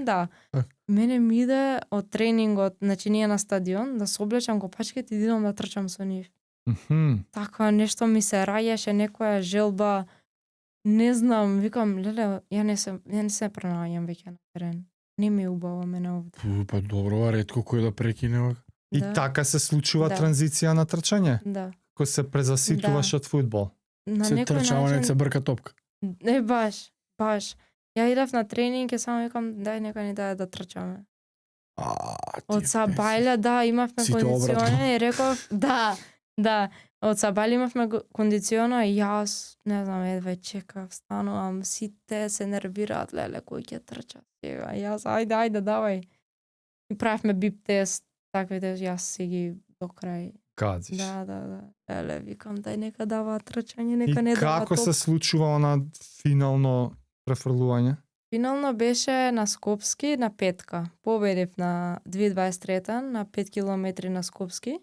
да. Мене ми иде од тренингот, значи ние на стадион, да се облечам копачките и идам да трчам со нив. Така нешто ми се раѓаше, некоја желба, не знам, викам, леле, ја не се пронаоѓам веќе на терен. Не ми е убаво мене овде. Па добро, ретко кој да прекине. И Да. така се случува Да. транзиција на трчање, Да. кој се презаситуваш од фудбал. На Се некој трчава, не начин... се брка топка. Не, баш. Ја идав на тренинг и само викам, дај нека ни даде да трчаме. Од Сабајле, да, имавме Сите обратно. кондиционе и реков, да, од Сабајле имавме кондиционо и јас, не знам, едва чекав, станувам, сите се нервираат, леле, кој ќе трча сега, јас, ајде, давај. И правевме бип тест, таквите, јас си ги до крај. Газиш. Да. Леле, викам, дај нека дава трчање, нека И не дава како топ. се случува она финално префрлување? Финално беше на Скопски на петка. Победив на 2023 на 5 километри на Скопски.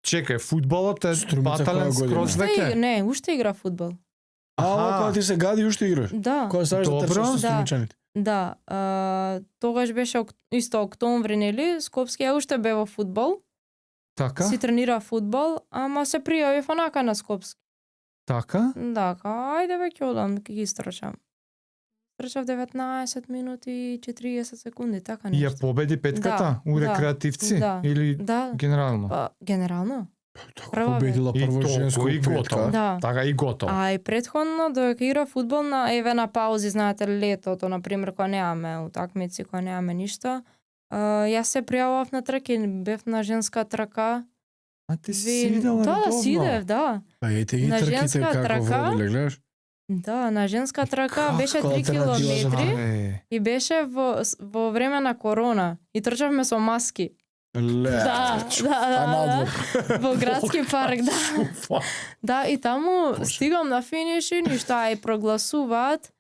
Чекај, фудбалот е Струмица батален која година? скроз веќе? Не, уште игра фудбал. Кога ти се гади уште играш? Да. Кога ставаш да Добро. трчаш со Да. струмичаните? Да, тогаш беше исто октомври, нели? Скопски ја уште бе во фудбал. Така? Си тренира фудбал, ама се пријавив онака на Скопски. Така? Да, ајде веќе одам, ќе ги истрчам. Трчав 19 минути и 40 секунди, така И нешто. ја победи петката у да, рекреативци да, или Да, генерално? па генерално. Така Прва бе. победила И прво толку, женско и готово. петка. Да. Така и готово. А и предходно додека игра фудбал на паузи, знаете, летото, например, кога немаме утакмици, кога немаме ништо, јас се пријавував на трки, бев на женска трака. А ти си идела Да, редовно? си идев, да. Па ете ги На трките женска како трака? водиле, гледаш? Да, на женска трака беше 3 алтернатива за километри Е, и беше во време на корона и трчавме со маски. Ле. Да. А надвор? Во градски парк, да. Да, и таму стигам на финиш и ништа, и прогласуваат.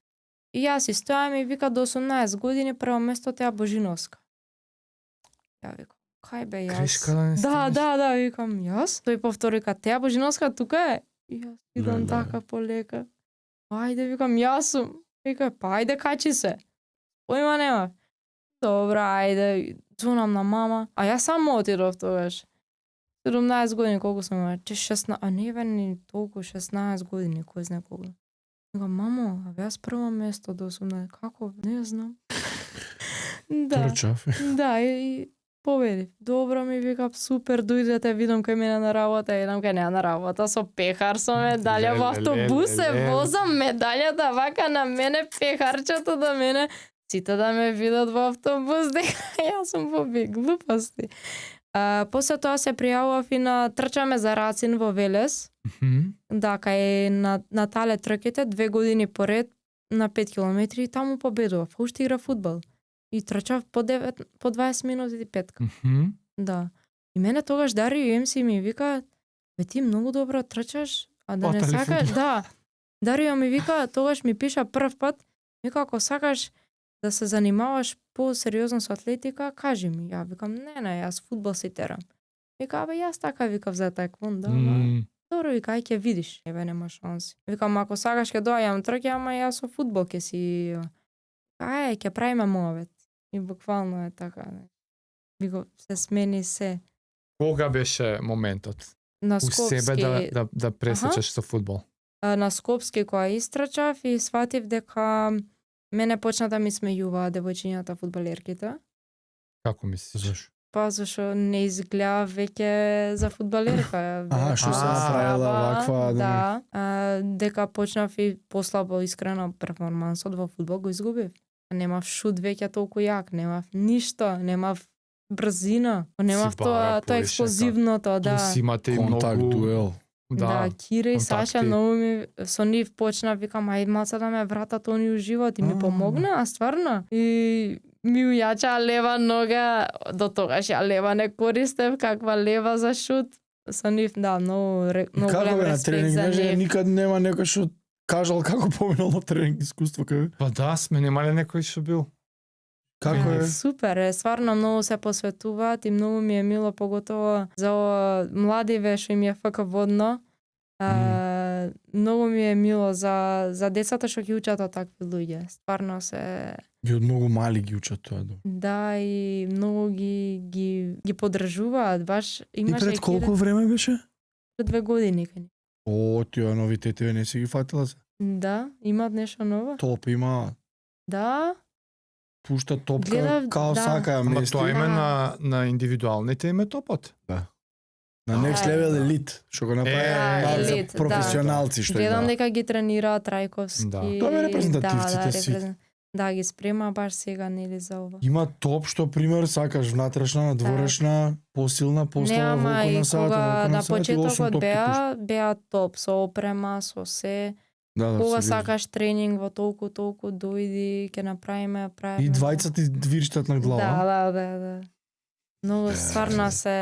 И јас си стојам и вика до 18 години прво место Теа Божиновска. Ја викам, кај бе јас? Грешка да не стигнеш. Да, викам, јас? Тој повтори ка Теа Божиновска тука е. И јас идам Леле. така полека. Ајде, викам, јас сум. Вика, па ајде качи се. Поима нема. Добра, ајде, звонам на мама. А јас само отидов тогаш. 17 години, колку сум имала? 16, а не бе ни толку, 16 години, кој знае колку. Викам, мамо, а јас прво место до 18, како? Не знам. Да, Трчав. да, и победив. Добро ми вика, супер, дојдете, видам кај мене на работа, идам кај неа на работа со пехар, со медалја во автобус се возам, медалјата вака на мене, пехарчето до мене, сите да ме видат во автобус, дека јас сум побег, глупости. После тоа се пријавував и на трчаме за Рацин во Велес. Да, кај на Тале трките 2 години поред на 5 километри и таму победував. Уште игра фудбал. И трчав по 20 минути и петка. Да. И мене тогаш Дарио МС ми вика, бе ти многу добро трчаш, а да не Отали сакаш, фудбал. да. Дарио ми вика, тогаш ми пиша прв пат, вика ако сакаш да се занимаваш по-сериозно со атлетика, кажи ми. Ја викам, не, јас фудбал си терам. Вика, бе јас така викав за таеквондо, ама добро, вика, ај ќе видиш, еве нема шанси. Викам, ако сакаш ќе доаѓам трки, ама јас со фудбал ќе си... Ај, ќе правиме муавет. И буквално е така. Вика, се смени се. Кога беше моментот? На У Скопски, себе да пресечеш со фудбал? на Скопски која истрачав и сватив дека мене почна да ми смејуваат девојчињата фудбалерките. Како мислиш? Зашо? Па зашо не изгледа веќе за фудбалерка. Што се направила ваква, Да, дека почнав и послабо искрено перформансот во фудбал го изгубив. Немав шут веќе толку јак, немав ништо, немав брзина, немав Си бара тоа повише, експлозивното, да. Плюс имате и Контакт, многу... дуел. Да, Кира и Саша контакти. многу ми со нив почна, викам, ај малце да ме вратат они у живот и ми помогна, стварно. И ми ујача лева нога, до тогаш ја лева не користев, каква лева за шут. Со нив, да, многу Како голем бе на респект тренинг, за знаеш, нив. никад нема некој што кажал како поминал на тренинг искуство кај. Па да, сме немале некој што бил. Како е? Супер е, стварно многу се посветуваат и многу ми е мило, поготово за ова младиве што им е ФК водно. Многу ми е мило за децата што ги учат од такви луѓе. Стварно се Ги од многу мали ги учат тоа. Да, и многу ги поддржуваат, баш И имаше пред колку време беше? пред 2 години кај. О, тие новитетиве не си ги фатила се. Да, имаат нешто ново. Топ има, Да, пушта топка, Гледав, као да. сака ја Ама мести. тоа име Да. на индивидуалните име топот. На Next Да, Level да. Elite, што го Да, направи за Elite, да. професионалци што гледам има. дека ги тренира Трајковски. Да. Тоа бе репрезентативците си. Да, ги спрема баш сега нели за ова. Има топ што пример сакаш внатрешна, надворешна, посилна, Не, постава, ама волко и на саат, кога волко на на саат и 8 почетокот топки пушта. беа топ со опрема, со се. Да, Кога се сакаш тренинг во толку дојди, ќе направиме, правиме. вижда. И двајца ти вирштат на глава. Да. Многу стварно се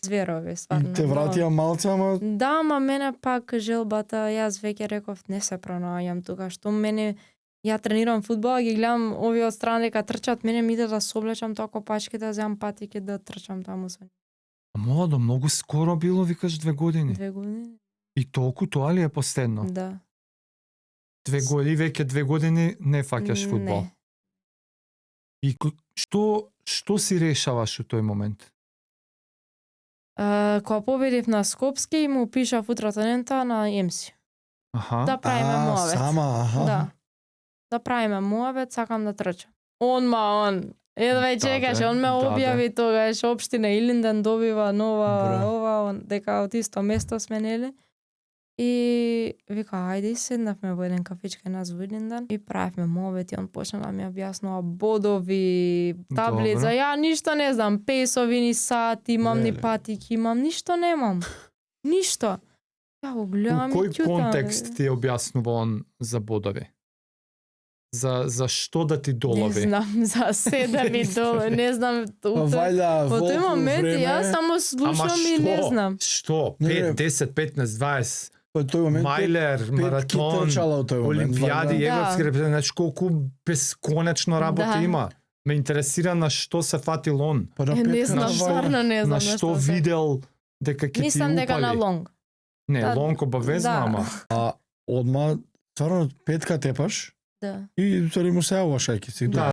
зверови, стварно. И те вратија малце, ама Да, ама мене пак желбата, јас веќе реков не се пронаоѓам тука, што мене ја тренирам фудбал, ги гледам овие од страна дека трчат, мене ми иде да се облечам тоа копачки да земам патики да трчам таму со А молодо, многу скоро било, викаш 2 години. 2 години. И толку тоа ли е последно? Да. 2 години, веќе 2 години не фаќаш фудбал. Не. И што си решаваш у тој момент? Кога победив на Скопски, му пишав утрото нента на ЕМСИ. Аха. Да правиме муавет. сама, аха. Да. Да правиме муавет, сакам да трчам. Он. Едва чекаш, да, он ме да, објави тогаш, општина Илинден добива нова, Браво. ова, дека од исто место сме, нели? И вика, ајде и седнавме во еден кафичка нас во Илинден и правевме муавет и он почна да ми објаснува бодови, таблица, Добро. ја ништо не знам, песови, ни сат, имам ни Леле. патики, имам, ништо немам. Ништо. Ја го гледам У и кој ќутам. контекст ти објаснува он за бодови? За што да ти Не долови? знам, за се да ми долу, не знам. Па вајда Во тој волку момент време, јас само слушам и не знам. Што? Не, не. 5, 10, 15, 20, Во тој момент мајлер, пет ки маратон, трчала од тој момент. олимпијади, вајда. европски Да. репрезентации, колку бесконечно работа Да. има. Ме интересира на што се фатил он, Па на Не петка знам, вајда. стварно не знам. на што видел дека ќе ти Мислам дека на упали. лонг. Не, Да. лонг обавезно, Да. ама. Одма, стварно, петка тепаш Да. и му се јавуваш ајки си. Да,